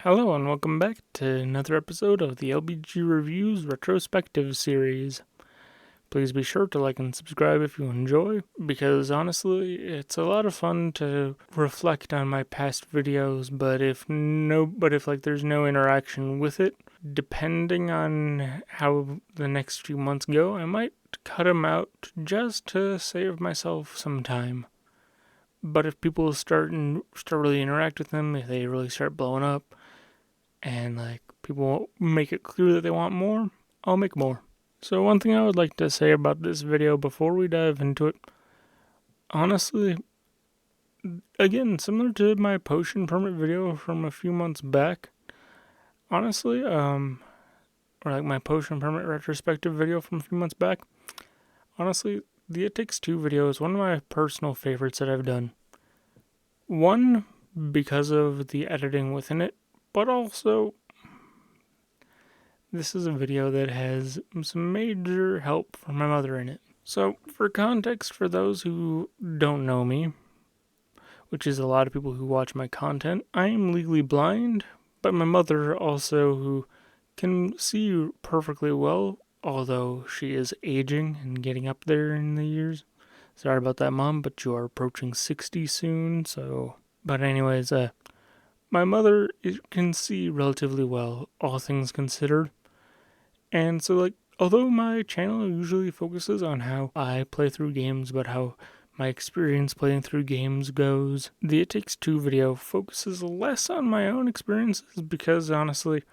Hello and welcome back to another episode of the LBG Reviews Retrospective Series. Please be sure to like and subscribe if you enjoy, because honestly, it's a lot of fun to reflect on my past videos, but if there's no interaction with it, depending on how the next few months go, I might cut them out just to save myself some time. But if people start really interact with them, if they really start blowing up, and people make it clear that they want more, I'll make more. So one thing I would like to say about this video before we dive into it, honestly, again, similar to my potion permit video from a few months back, honestly, or like my potion permit retrospective video from a few months back, honestly, the It Takes Two video is one of my personal favorites that I've done. One, because of the editing within it, but also this is a video that has some major help from my mother in it. So, for context, for those who don't know me, which is a lot of people who watch my content, I am legally blind, but my mother also, who can see perfectly well, although she is aging and getting up there in the years. Sorry about that, Mom, but you are approaching 60 soon, so... But anyways, my mother can see relatively well, all things considered. And so, although my channel usually focuses on how I play through games, but how my experience playing through games goes, the It Takes Two video focuses less on my own experiences because, honestly,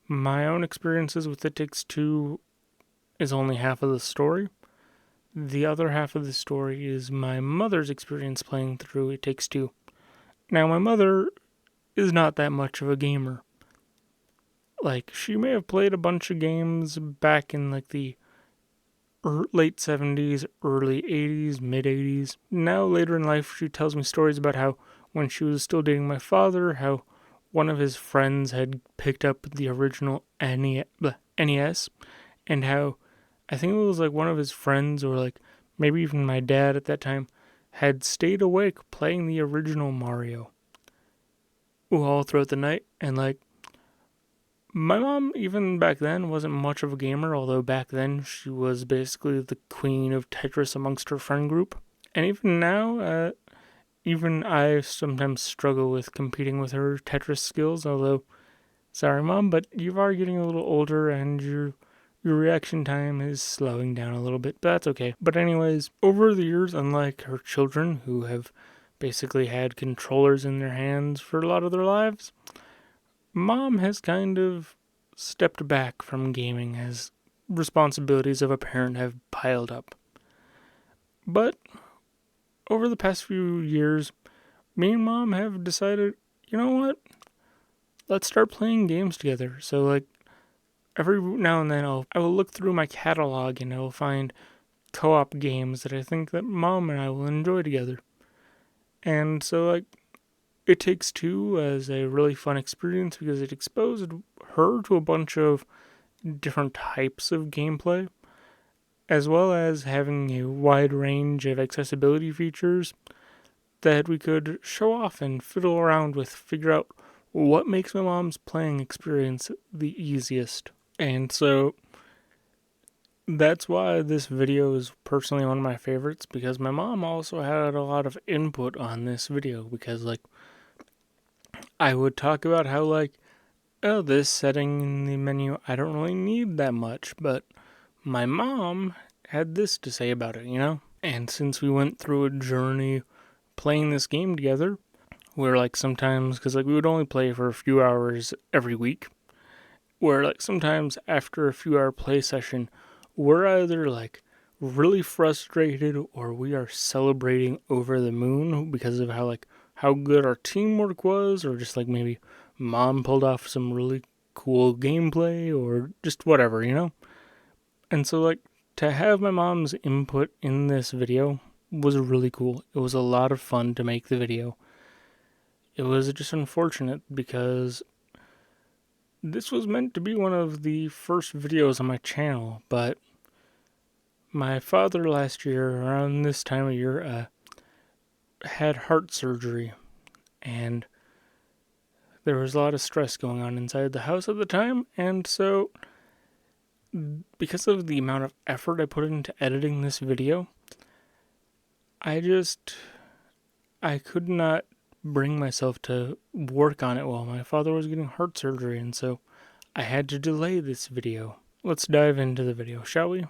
my own experiences with It Takes Two is only half of the story. The other half of the story is my mother's experience playing through It Takes Two. Now, my mother is not that much of a gamer. She may have played a bunch of games back in, the late 70s, early 80s, mid 80s. Now, later in life, she tells me stories about how when she was still dating my father, how one of his friends had picked up the original NES, and how I think it was one of his friends, or maybe even my dad at that time, had stayed awake playing the original Mario all throughout the night. And my mom, even back then, wasn't much of a gamer, although back then she was basically the queen of Tetris amongst her friend group. And even now, even I sometimes struggle with competing with her Tetris skills, although, sorry Mom, but you are getting a little older and your reaction time is slowing down a little bit, but that's okay. But anyways, over the years, unlike her children, who have basically had controllers in their hands for a lot of their lives, Mom has kind of stepped back from gaming as responsibilities of a parent have piled up. But over the past few years, me and Mom have decided, you know what? Let's start playing games together. So every now and then I will look through my catalog and I will find co-op games that I think that Mom and I will enjoy together. And so It Takes Two as a really fun experience because it exposed her to a bunch of different types of gameplay, as well as having a wide range of accessibility features that we could show off and fiddle around with, figure out what makes my mom's playing experience the easiest. And so that's why this video is personally one of my favorites, because my mom also had a lot of input on this video, because I would talk about how oh, this setting in the menu, I don't really need that much, but my mom had this to say about it, you know? And since we went through a journey playing this game together, where sometimes, because we would only play for a few hours every week, where sometimes after a few hour play session, we're either really frustrated or we are celebrating over the moon because of how good our teamwork was, or just maybe Mom pulled off some really cool gameplay, or just whatever, you know? And so to have my mom's input in this video was really cool. It was a lot of fun to make the video. It was just unfortunate because this was meant to be one of the first videos on my channel, but my father last year, around this time of year, had heart surgery, and there was a lot of stress going on inside the house at the time, and so because of the amount of effort I put into editing this video, I could not bring myself to work on it while my father was getting heart surgery, and so I had to delay this video. Let's dive into the video, shall we?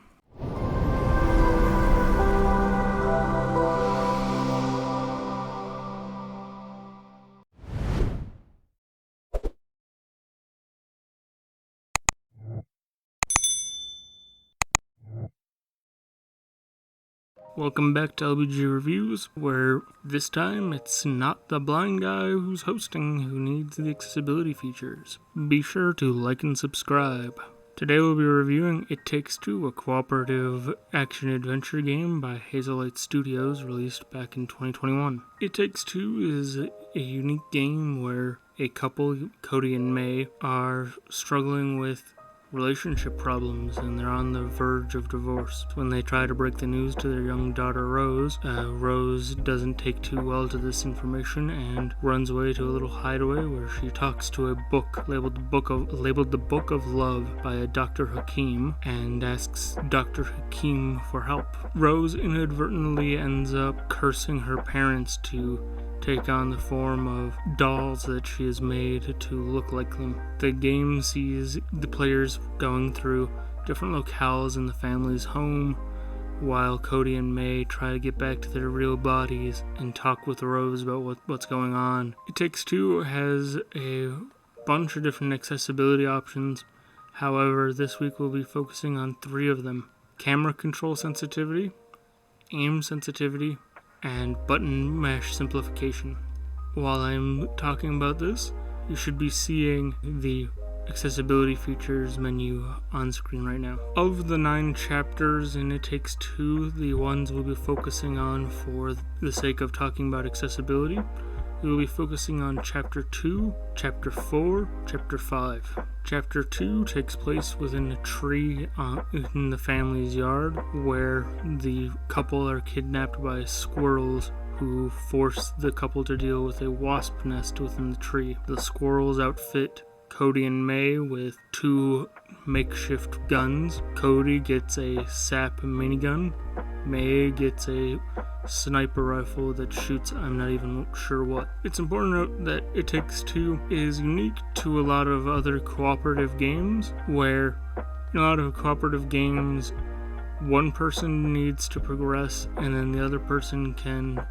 Welcome back to LBG Reviews, where this time it's not the blind guy who's hosting who needs the accessibility features. Be sure to like and subscribe. Today we'll be reviewing It Takes Two, a cooperative action-adventure game by Hazelight Studios released back in 2021. It Takes Two is a unique game where a couple, Cody and May, are struggling with relationship problems and they're on the verge of divorce. When they try to break the news to their young daughter Rose, Rose doesn't take too well to this information and runs away to a little hideaway where she talks to a book labeled the Book of Love by a Dr. Hakim and asks Dr. Hakim for help. Rose inadvertently ends up cursing her parents to take on the form of dolls that she has made to look like them. The game sees the players going through different locales in the family's home while Cody and May try to get back to their real bodies and talk with Rose about what's going on. It Takes Two has a bunch of different accessibility options. However, this week we'll be focusing on 3 of them: camera control sensitivity, aim sensitivity, and button mesh simplification. While I'm talking about this, you should be seeing the accessibility features menu on screen right now. Of the 9 chapters in It Takes Two, the ones we'll be focusing on for the sake of talking about accessibility, we will be focusing on Chapter 2, Chapter 4, Chapter 5. Chapter 2 takes place within a tree in the family's yard where the couple are kidnapped by squirrels who force the couple to deal with a wasp nest within the tree. The squirrels outfit Cody and May with 2 makeshift guns. Cody gets a sap minigun. May gets a sniper rifle that shoots I'm not even sure what. It's important to note that It Takes Two is unique to a lot of other cooperative games, where in a lot of cooperative games one person needs to progress and then the other person can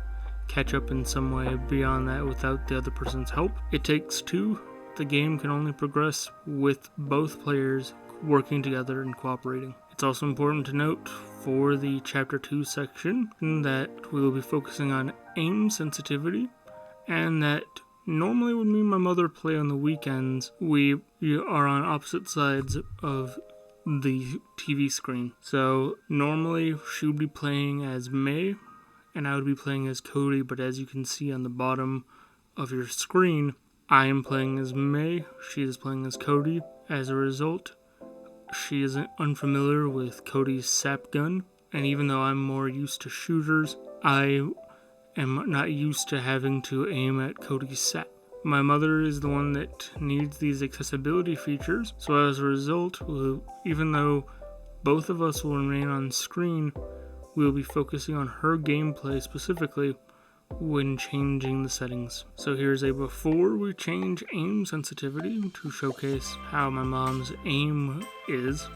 catch up in some way beyond that without the other person's help. It Takes Two, the game can only progress with both players working together and cooperating. It's also important to note for the Chapter 2 section that we will be focusing on aim sensitivity, and that normally when me and my mother play on the weekends, we are on opposite sides of the TV screen. So normally she would be playing as May and I would be playing as Cody, but as you can see on the bottom of your screen, I am playing as May, she is playing as Cody. As a result, she is unfamiliar with Cody's sap gun, and even though I'm more used to shooters, I am not used to having to aim at Cody's sap. My mother is the one that needs these accessibility features, so as a result, even though both of us will remain on screen, we will be focusing on her gameplay specifically when changing the settings. So here's a before we change aim sensitivity to showcase how my mom's aim is.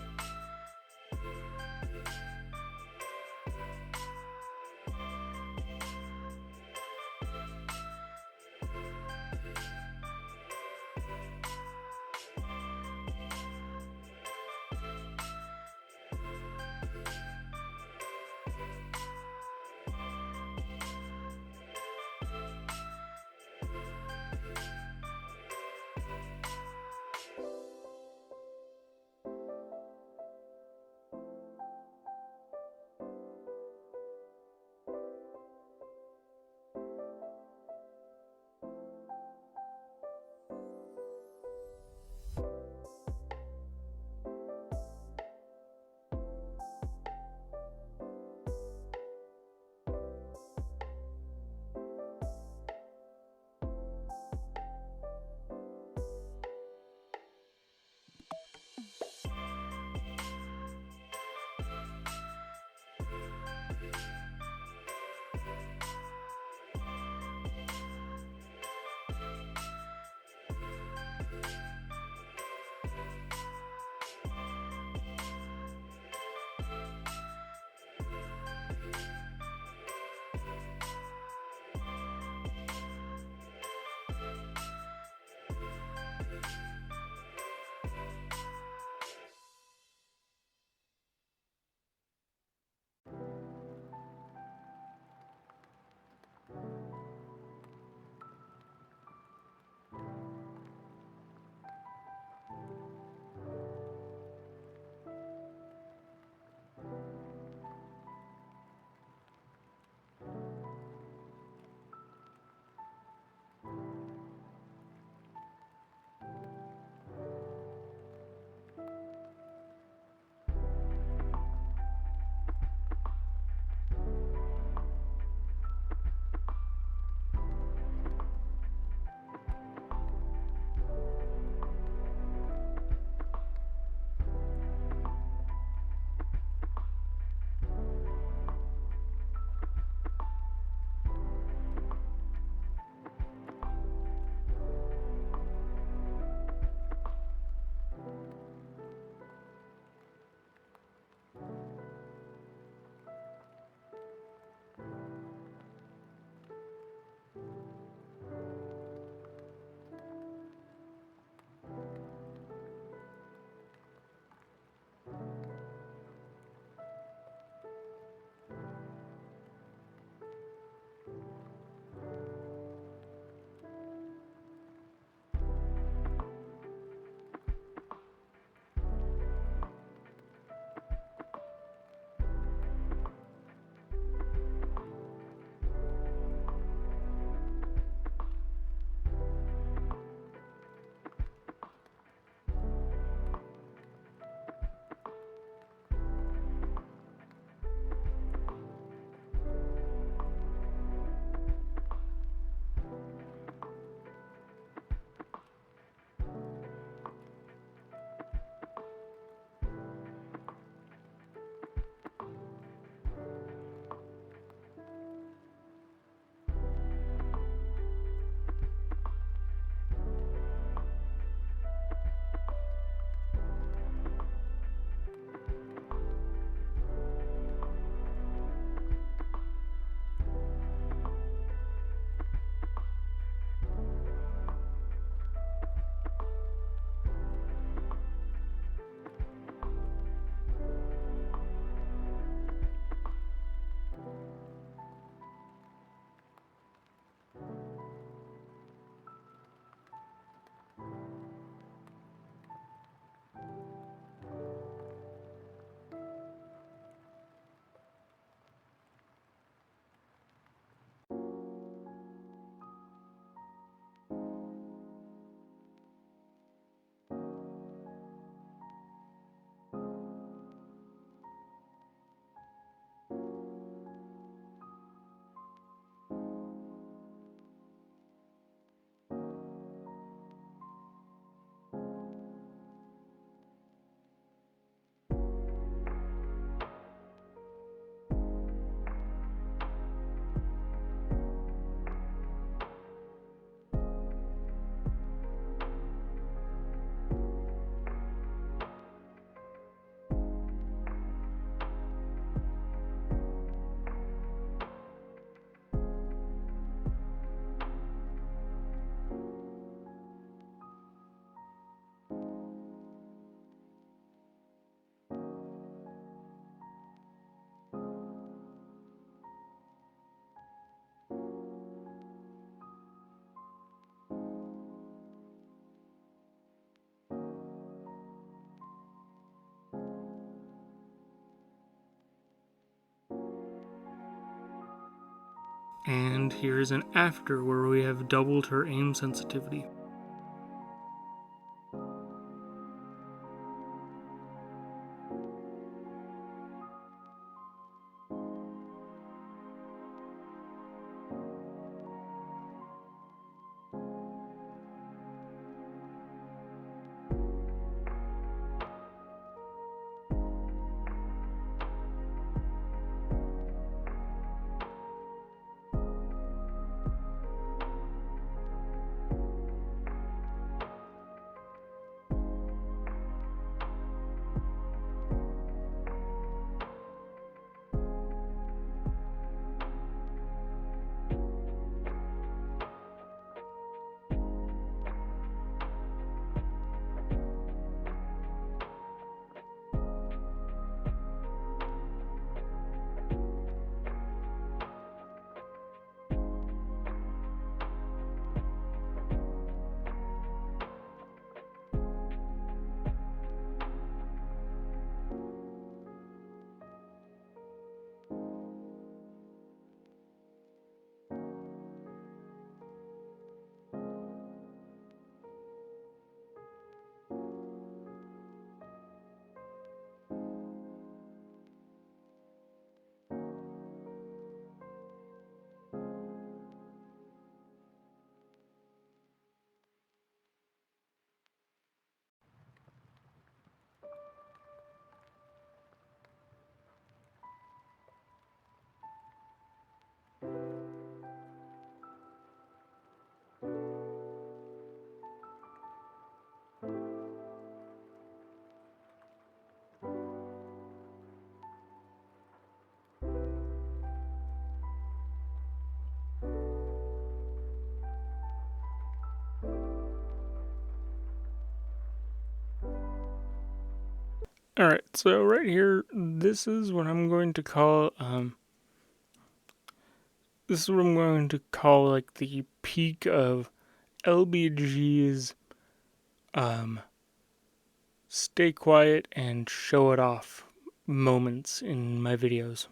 And here's an after where we have doubled her aim sensitivity. Alright, so right here, this is what I'm going to call, like the peak of LBG's, stay quiet and show it off moments in my videos.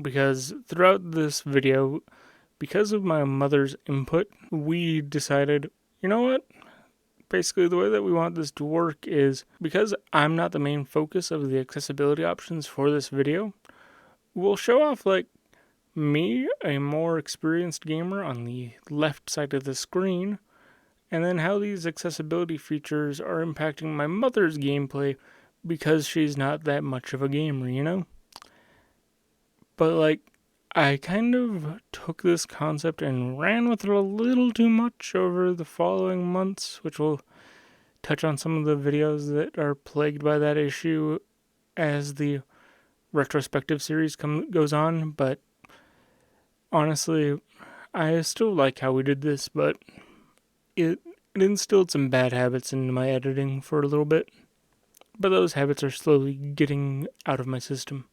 Because throughout this video, because of my mother's input, we decided, you know what? Basically, the way that we want this to work is, because I'm not the main focus of the accessibility options for this video, we'll show off, like, me, a more experienced gamer, on the left side of the screen, and then how these accessibility features are impacting my mother's gameplay because she's not that much of a gamer, you know? But, like, I kind of took this concept and ran with it a little too much over the following months, which will touch on some of the videos that are plagued by that issue as the retrospective series goes on. But honestly, I still like how we did this, but it instilled some bad habits into my editing for a little bit. But those habits are slowly getting out of my system.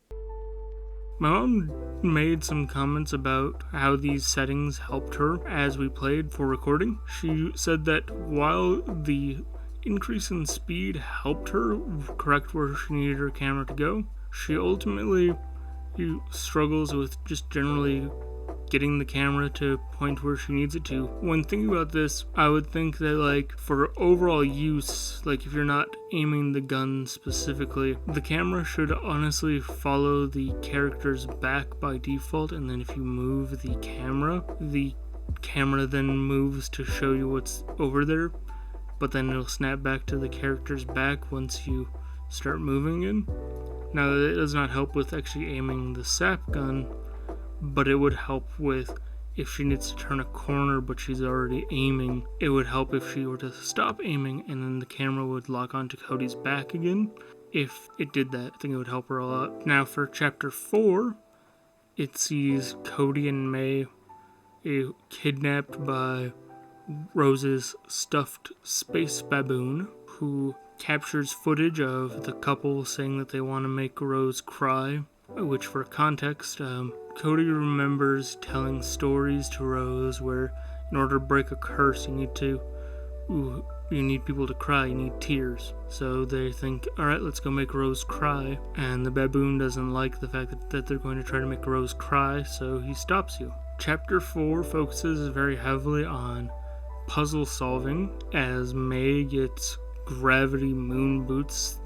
My mom made some comments about how these settings helped her as we played for recording. She said that while the increase in speed helped her correct where she needed her camera to go, she ultimately struggles with just generally getting the camera to a point where she needs it to. When thinking about this, I would think that, like, for overall use, like if you're not aiming the gun specifically, the camera should honestly follow the character's back by default, and then if you move the camera then moves to show you what's over there, but then it'll snap back to the character's back once you start moving in. Now, that does not help with actually aiming the sap gun, but it would help with if she needs to turn a corner but she's already aiming. It would help if she were to stop aiming and then the camera would lock onto Cody's back again. If it did that, I think it would help her a lot. Now for chapter 4, it sees Cody and May kidnapped by Rose's stuffed space baboon, who captures footage of the couple saying that they want to make Rose cry, which, for context, Cody remembers telling stories to Rose where in order to break a curse you you need people to cry, you need tears. So they think, alright, let's go make Rose cry. And the baboon doesn't like the fact that they're going to try to make Rose cry, so he stops you. Chapter 4 focuses very heavily on puzzle solving as May gets gravity moon boots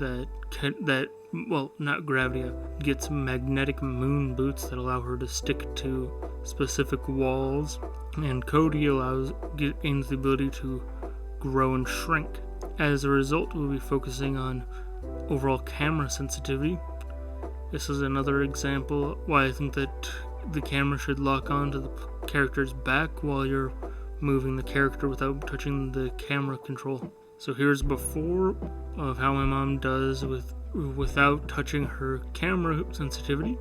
not gravity, gets magnetic moon boots that allow her to stick to specific walls, and Cody gains the ability to grow and shrink. As a result, we'll be focusing on overall camera sensitivity. This is another example why I think that the camera should lock onto the character's back while you're moving the character without touching the camera control. So here's before of how my mom does without touching her camera sensitivity.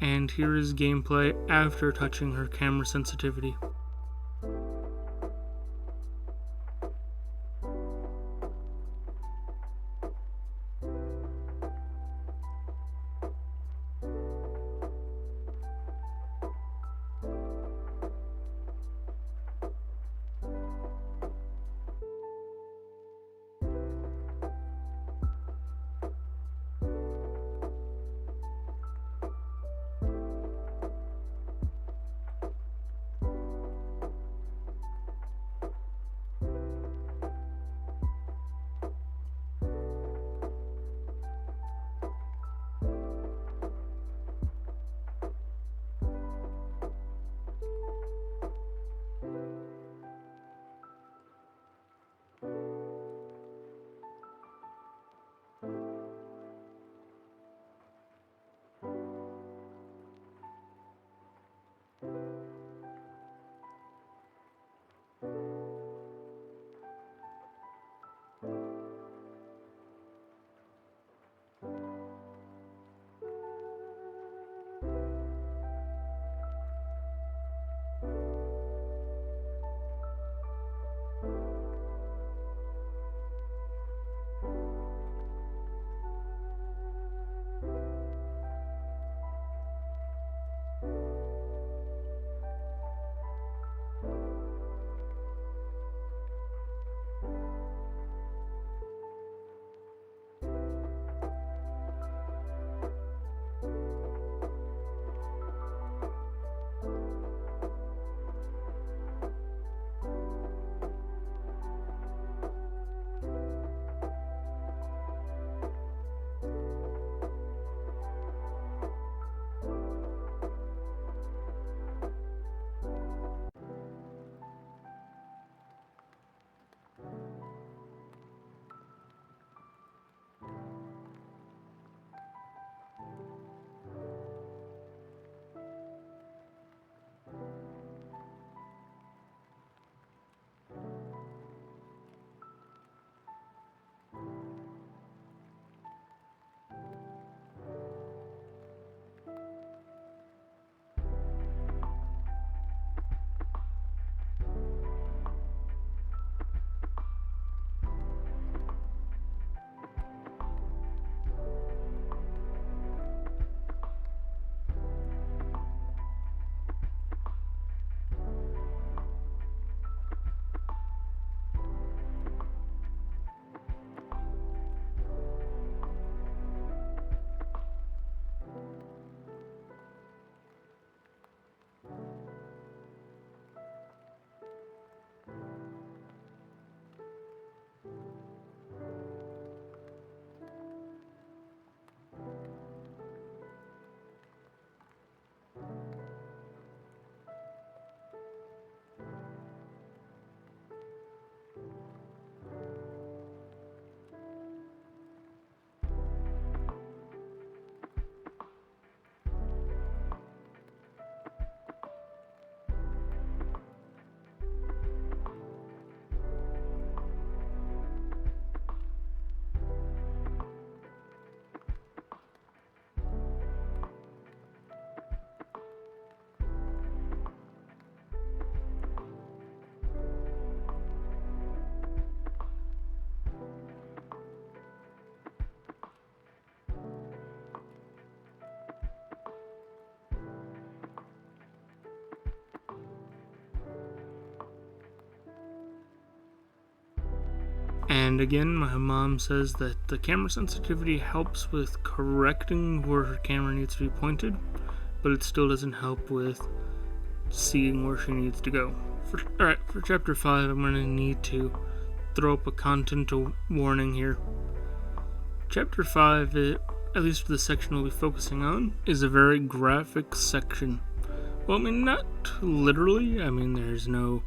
And here is gameplay after touching her camera sensitivity. And again, my mom says that the camera sensitivity helps with correcting where her camera needs to be pointed, but it still doesn't help with seeing where she needs to go. Alright, for chapter 5, I'm going to need to throw up a content warning here. Chapter 5, at least for the section we'll be focusing on, is a very graphic section. Well, I mean, not literally. I mean, there's no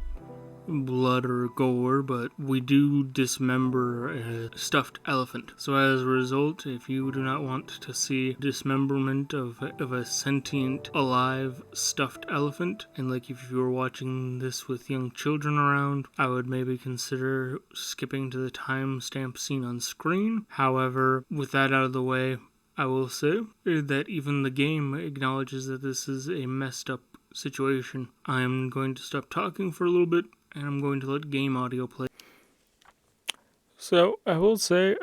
blood or gore, but we do dismember a stuffed elephant. So as a result, if you do not want to see dismemberment of a sentient, alive, stuffed elephant, and like if you were watching this with young children around, I would maybe consider skipping to the timestamp seen on screen. However, with that out of the way, I will say that even the game acknowledges that this is a messed up situation. I'm going to stop talking for a little bit, and I'm going to let game audio play. So, I will say,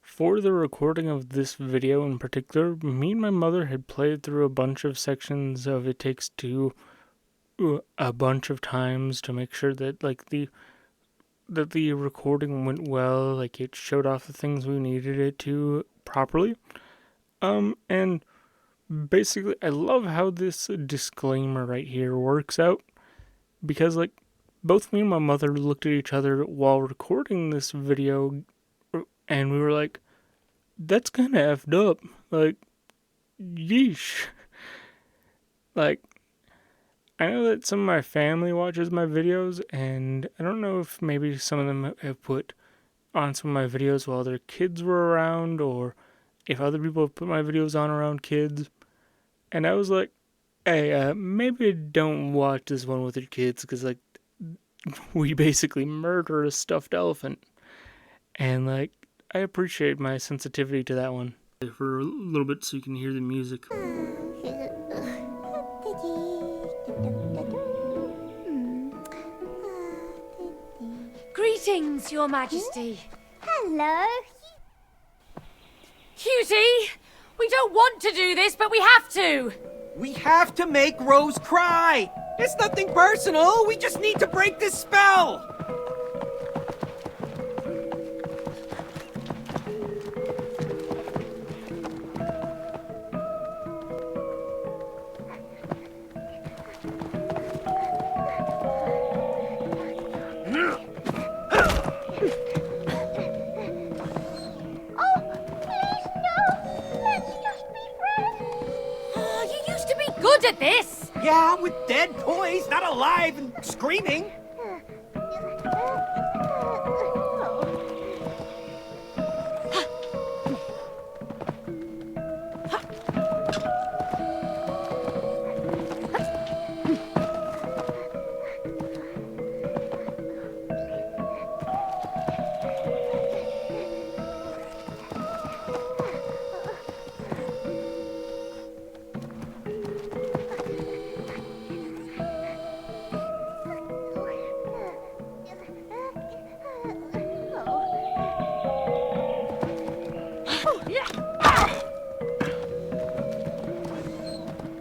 for the recording of this video in particular, me and my mother had played through a bunch of sections of It Takes Two a bunch of times to make sure that, the recording went well, like it showed off the things we needed it to properly. And basically, I love how this disclaimer right here works out, because, both me and my mother looked at each other while recording this video, and we were like, that's kind of effed up. Yeesh. I know that some of my family watches my videos, and I don't know if maybe some of them have put on some of my videos while their kids were around, or if other people have put my videos on around kids. And I was like, hey, maybe don't watch this one with your kids, because, we basically murder a stuffed elephant. And, I appreciate my sensitivity to that one. For a little bit so you can hear the music. Greetings, Your Majesty. Hello. Cutie, we don't want to do this, but we have to. We have to make Rose cry! It's nothing personal, we just need to break this spell! Good at this! Yeah, with dead toys, not alive and screaming.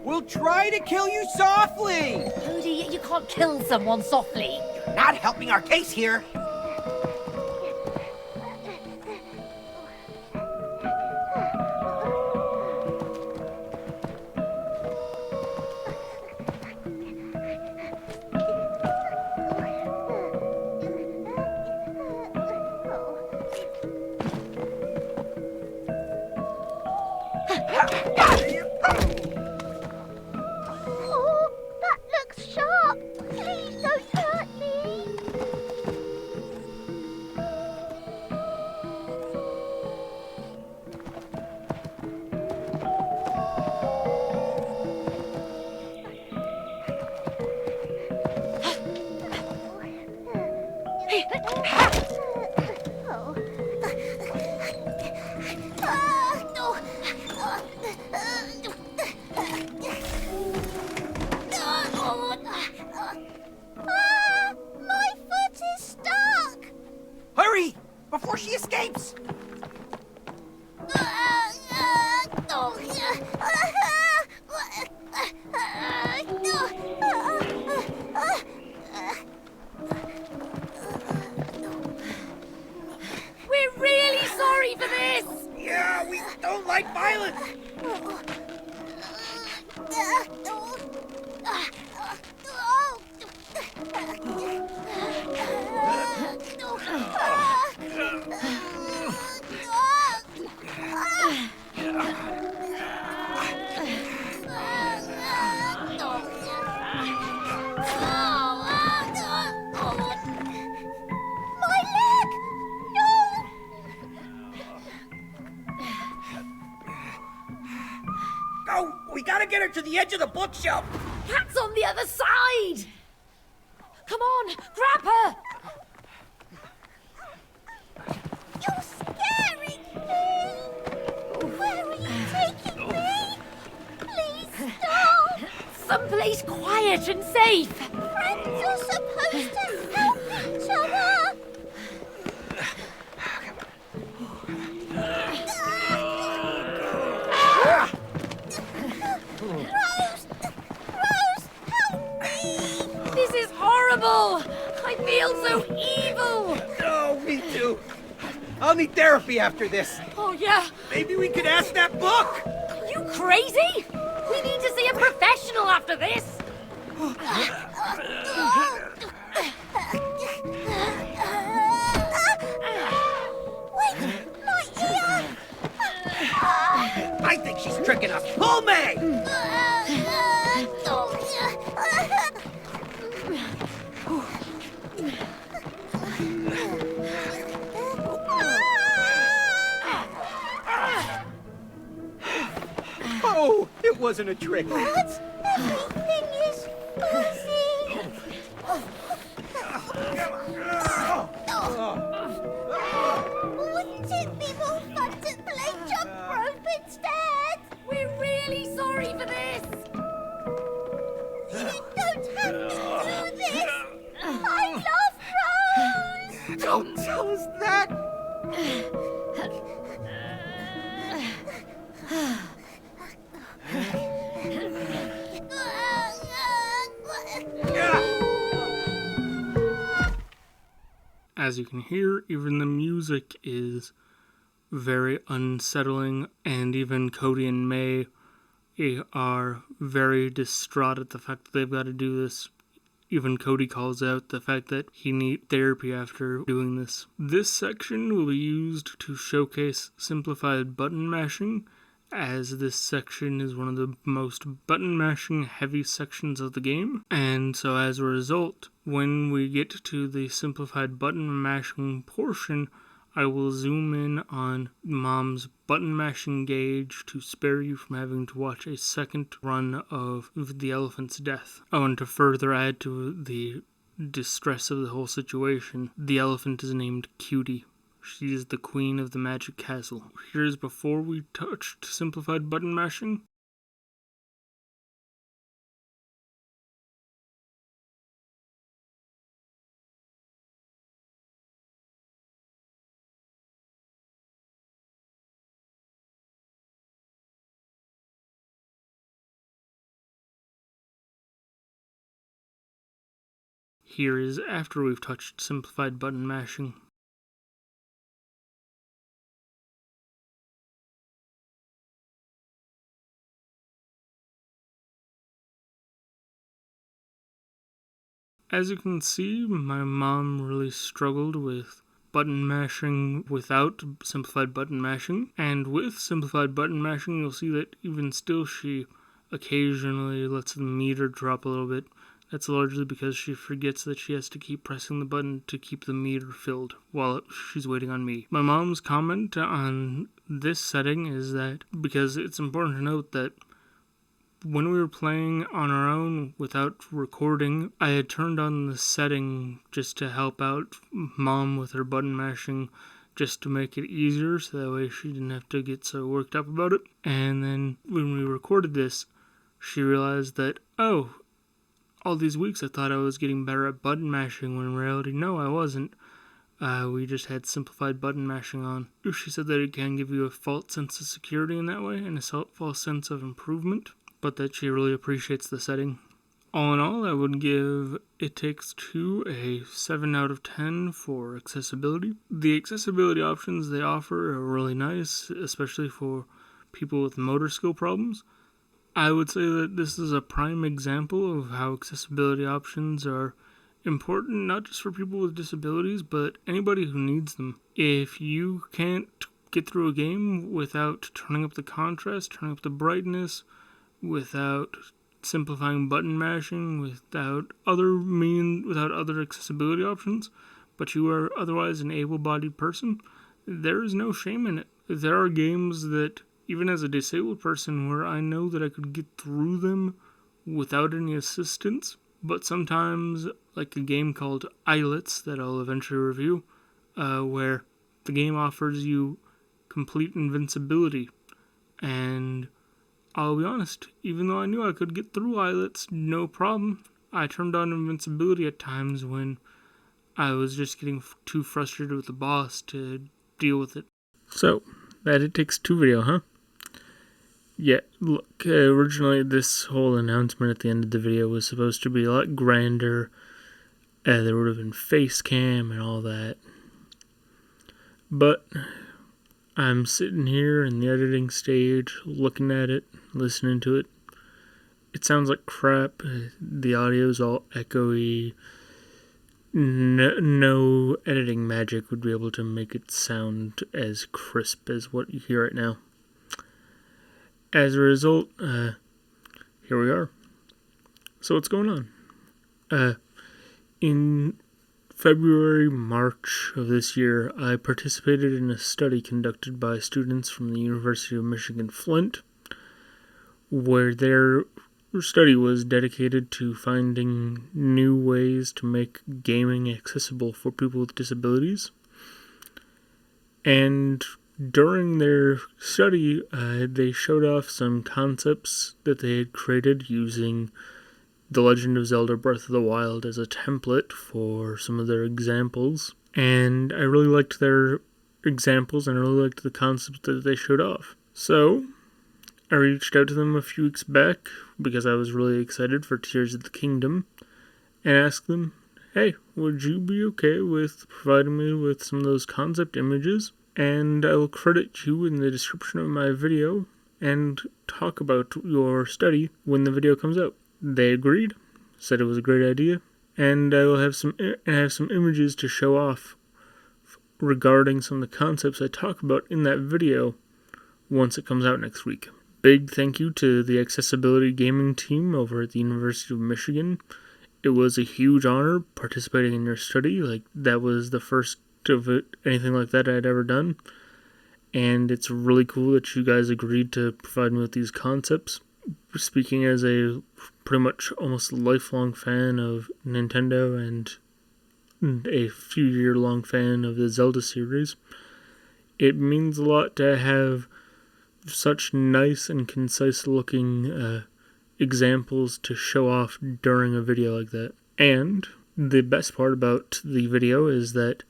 We'll try to kill you softly! Cody, you can't kill someone softly. You're not helping our case here. Oh, that looks sharp. Please don't hurt me. My foot is stuck. Hurry! Before she escapes! We're really sorry for this! Yeah, we don't like violence! My leg! No! Go! We gotta get her to the edge of the bookshelf! Cat's on the other side! Come on, grab her! You're scaring me! Where are someplace quiet and safe. Friends are supposed to help each other. Rose! Rose, help me! This is horrible. I feel so evil. Oh, me too. I'll need therapy after this. Oh, yeah. Maybe we could ask that book. Are you crazy? We need to see a professional after this. Wait, my ear! I think she's tricking us. Pull me! Oh, it wasn't a trick. What? Everything is fuzzy. Wouldn't it be more fun to play jump rope instead? We're really sorry for this. You don't have to do this. I love Rose. Don't tell us that. As you can hear, even the music is very unsettling, and even Cody and May are very distraught at the fact that they've got to do this. Even Cody calls out the fact that he needs therapy after doing this. This section will be used to showcase simplified button mashing, as this section is one of the most button mashing heavy sections of the game. And so as a result, when we get to the simplified button mashing portion, I will zoom in on Mom's button mashing gauge to spare you from having to watch a second run of the elephant's death. Oh, and to further add to the distress of the whole situation, the elephant is named Cutie. She is the queen of the magic castle. Here's before we touched simplified button mashing. Here is after we've touched simplified button mashing. As you can see, my mom really struggled with button mashing without simplified button mashing. And with simplified button mashing, you'll see that even still she occasionally lets the meter drop a little bit. That's largely because she forgets that she has to keep pressing the button to keep the meter filled while she's waiting on me. My mom's comment on this setting is that because it's important to note that when we were playing on our own without recording, I had turned on the setting just to help out Mom with her button mashing, just to make it easier so that way she didn't have to get so worked up about it. And then when we recorded this, she realized that, oh, all these weeks I thought I was getting better at button mashing, when in reality, no, I wasn't. We just had simplified button mashing on. She said that it can give you a false sense of security in that way, and a false sense of improvement, but that she really appreciates the setting. All in all, I would give It Takes Two a 7 out of 10 for accessibility. The accessibility options they offer are really nice, especially for people with motor skill problems. I would say that this is a prime example of how accessibility options are important, not just for people with disabilities, but anybody who needs them. If you can't get through a game without turning up the contrast, turning up the brightness, without simplifying button mashing, without other accessibility options, but you are otherwise an able-bodied person, there is no shame in it. There are games that, even as a disabled person, where I know that I could get through them without any assistance, but sometimes, like a game called Islets that I'll eventually review, where the game offers you complete invincibility, and I'll be honest, even though I knew I could get through islets no problem, I turned on invincibility at times when I was just getting too frustrated with the boss to deal with it. So, that It Takes Two video, huh? Yeah, look, originally this whole announcement at the end of the video was supposed to be a lot grander. There would have been face cam and all that. But I'm sitting here in the editing stage, looking at it, listening to it. It sounds like crap. The audio's all echoey. No editing magic would be able to make it sound as crisp as what you hear right now. As a result, here we are. So what's going on? In February, March of this year, I participated in a study conducted by students from the University of Michigan Flint, where their study was dedicated to finding new ways to make gaming accessible for people with disabilities. And during their study, they showed off some concepts that they had created using The Legend of Zelda Breath of the Wild as a template for some of their examples. And I really liked their examples, and I really liked the concepts that they showed off. So I reached out to them a few weeks back because I was really excited for Tears of the Kingdom and asked them, hey, would you be okay with providing me with some of those concept images? And I will credit you in the description of my video and talk about your study when the video comes out. They agreed, said it was a great idea, and I will have some images to show off regarding some of the concepts I talk about in that video once it comes out next week. Big thank you to the accessibility gaming team over at the University of Michigan. It was a huge honor participating in your study. That was the first of anything like that I'd ever done, and it's really cool that you guys agreed to provide me with these concepts. Speaking as a pretty much almost lifelong fan of Nintendo and a few year long fan of the Zelda series, it means a lot to have such nice and concise looking examples to show off during a video like that. And the best part about the video is that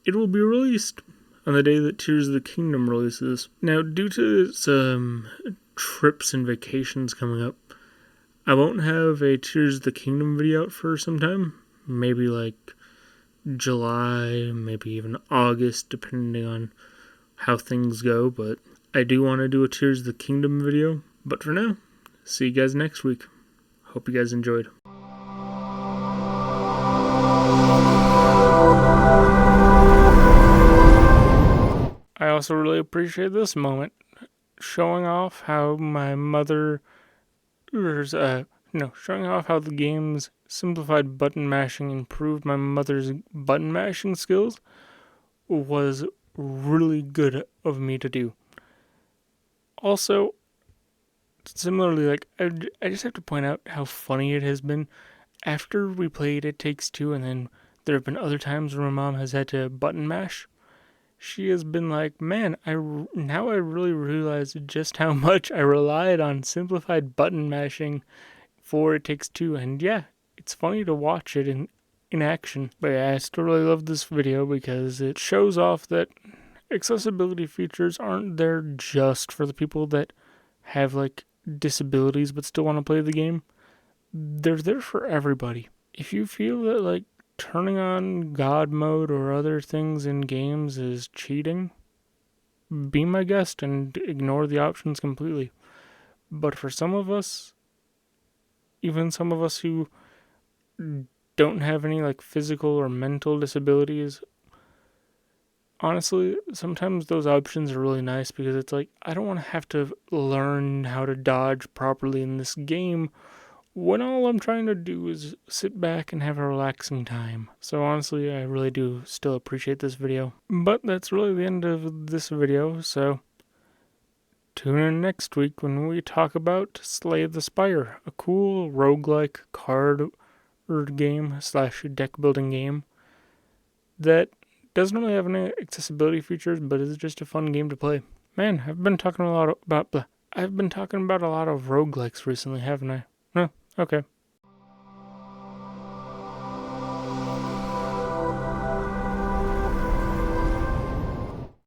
it will be released on the day that Tears of the Kingdom releases. Now, due to some trips and vacations coming up, I won't have a Tears of the Kingdom video out for some time. Maybe July, maybe even August, depending on how things go. But I do want to do a Tears of the Kingdom video. But for now, see you guys next week. Hope you guys enjoyed. I also really appreciate this moment, showing off how my mother, showing off how the game's simplified button mashing improved my mother's button mashing skills was really good of me to do. Also, similarly, I just have to point out how funny it has been. After we played It Takes Two, and then there have been other times where my mom has had to button mash, she has been like, man, now I really realize just how much I relied on simplified button mashing for It Takes Two. And yeah, it's funny to watch it in action. But yeah, I still really love this video because it shows off that accessibility features aren't there just for the people that have disabilities but still want to play the game. They're there for everybody. If you feel that turning on God mode or other things in games is cheating, be my guest and ignore the options completely. But for some of us, even some of us who don't have any physical or mental disabilities, honestly, sometimes those options are really nice because it's I don't want to have to learn how to dodge properly in this game when all I'm trying to do is sit back and have a relaxing time. So honestly, I really do still appreciate this video. But that's really the end of this video, so tune in next week when we talk about Slay the Spire, a cool roguelike card game / deck building game that doesn't really have any accessibility features, but is just a fun game to play. Man, I've been talking a lot about I've been talking about a lot of roguelikes recently, haven't I? No, okay.